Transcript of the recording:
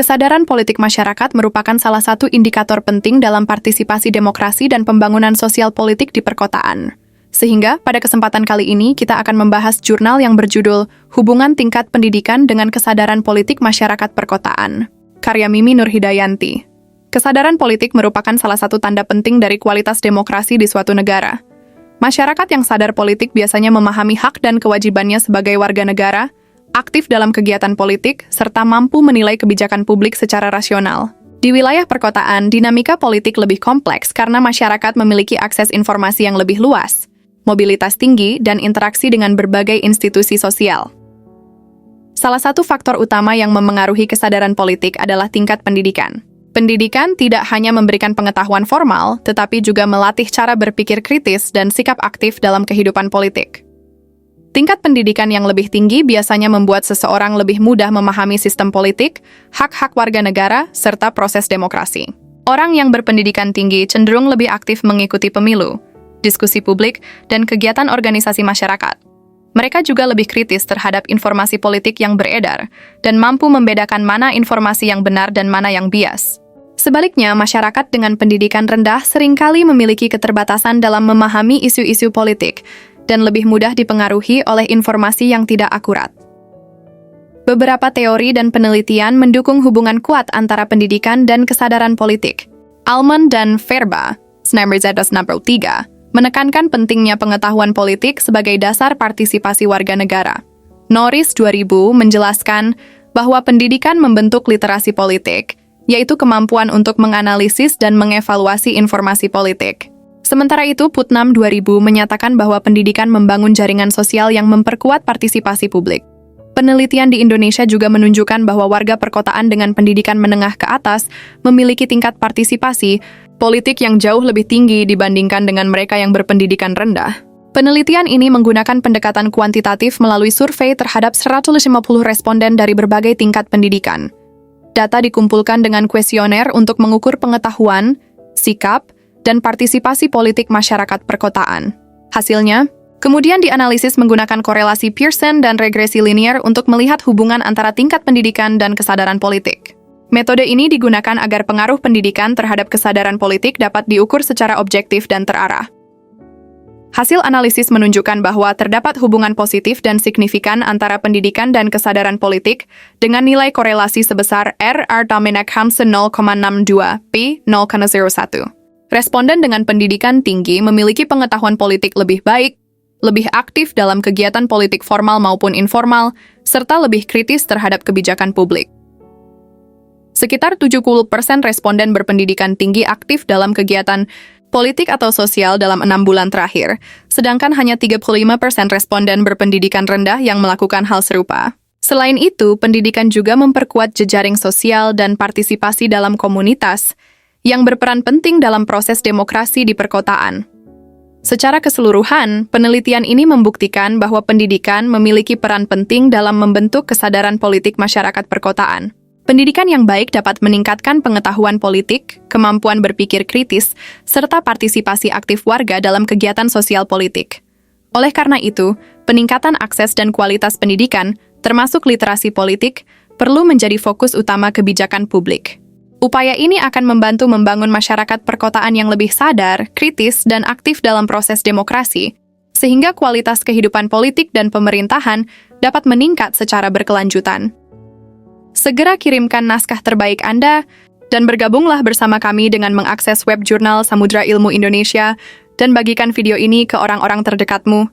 Kesadaran politik masyarakat merupakan salah satu indikator penting dalam partisipasi demokrasi dan pembangunan sosial politik di perkotaan. Sehingga, pada kesempatan kali ini kita akan membahas jurnal yang berjudul Hubungan Tingkat Pendidikan dengan Kesadaran Politik Masyarakat Perkotaan, karya Mimi Nurhidayanti. Kesadaran politik merupakan salah satu tanda penting dari kualitas demokrasi di suatu negara. Masyarakat yang sadar politik biasanya memahami hak dan kewajibannya sebagai warga negara, aktif dalam kegiatan politik, serta mampu menilai kebijakan publik secara rasional. Di wilayah perkotaan, dinamika politik lebih kompleks karena masyarakat memiliki akses informasi yang lebih luas, mobilitas tinggi, dan interaksi dengan berbagai institusi sosial. Salah satu faktor utama yang memengaruhi kesadaran politik adalah tingkat pendidikan. Pendidikan tidak hanya memberikan pengetahuan formal, tetapi juga melatih cara berpikir kritis dan sikap aktif dalam kehidupan politik. Tingkat pendidikan yang lebih tinggi biasanya membuat seseorang lebih mudah memahami sistem politik, hak-hak warga negara, serta proses demokrasi. Orang yang berpendidikan tinggi cenderung lebih aktif mengikuti pemilu, diskusi publik, dan kegiatan organisasi masyarakat. Mereka juga lebih kritis terhadap informasi politik yang beredar, dan mampu membedakan mana informasi yang benar dan mana yang bias. Sebaliknya, masyarakat dengan pendidikan rendah seringkali memiliki keterbatasan dalam memahami isu-isu politik, dan lebih mudah dipengaruhi oleh informasi yang tidak akurat. Beberapa teori dan penelitian mendukung hubungan kuat antara pendidikan dan kesadaran politik. Almond dan Verba, 1963, menekankan pentingnya pengetahuan politik sebagai dasar partisipasi warga negara. Norris 2000 menjelaskan bahwa pendidikan membentuk literasi politik, yaitu kemampuan untuk menganalisis dan mengevaluasi informasi politik. Sementara itu, Putnam 2000 menyatakan bahwa pendidikan membangun jaringan sosial yang memperkuat partisipasi publik. Penelitian di Indonesia juga menunjukkan bahwa warga perkotaan dengan pendidikan menengah ke atas memiliki tingkat partisipasi politik yang jauh lebih tinggi dibandingkan dengan mereka yang berpendidikan rendah. Penelitian ini menggunakan pendekatan kuantitatif melalui survei terhadap 150 responden dari berbagai tingkat pendidikan. Data dikumpulkan dengan kuesioner untuk mengukur pengetahuan, sikap, dan partisipasi politik masyarakat perkotaan. Hasilnya, kemudian dianalisis menggunakan korelasi Pearson dan regresi linear untuk melihat hubungan antara tingkat pendidikan dan kesadaran politik. Metode ini digunakan agar pengaruh pendidikan terhadap kesadaran politik dapat diukur secara objektif dan terarah. Hasil analisis menunjukkan bahwa terdapat hubungan positif dan signifikan antara pendidikan dan kesadaran politik dengan nilai korelasi sebesar R/Tamenak-Hamsen 0,62, P 0,01. Responden dengan pendidikan tinggi memiliki pengetahuan politik lebih baik, lebih aktif dalam kegiatan politik formal maupun informal, serta lebih kritis terhadap kebijakan publik. Sekitar 70% responden berpendidikan tinggi aktif dalam kegiatan politik atau sosial dalam 6 bulan terakhir, sedangkan hanya 35% responden berpendidikan rendah yang melakukan hal serupa. Selain itu, pendidikan juga memperkuat jejaring sosial dan partisipasi dalam komunitas, yang berperan penting dalam proses demokrasi di perkotaan. Secara keseluruhan, penelitian ini membuktikan bahwa pendidikan memiliki peran penting dalam membentuk kesadaran politik masyarakat perkotaan. Pendidikan yang baik dapat meningkatkan pengetahuan politik, kemampuan berpikir kritis, serta partisipasi aktif warga dalam kegiatan sosial politik. Oleh karena itu, peningkatan akses dan kualitas pendidikan, termasuk literasi politik, perlu menjadi fokus utama kebijakan publik. Upaya ini akan membantu membangun masyarakat perkotaan yang lebih sadar, kritis, dan aktif dalam proses demokrasi, sehingga kualitas kehidupan politik dan pemerintahan dapat meningkat secara berkelanjutan. Segera kirimkan naskah terbaik Anda, dan bergabunglah bersama kami dengan mengakses web jurnal Samudra Ilmu Indonesia, dan bagikan video ini ke orang-orang terdekatmu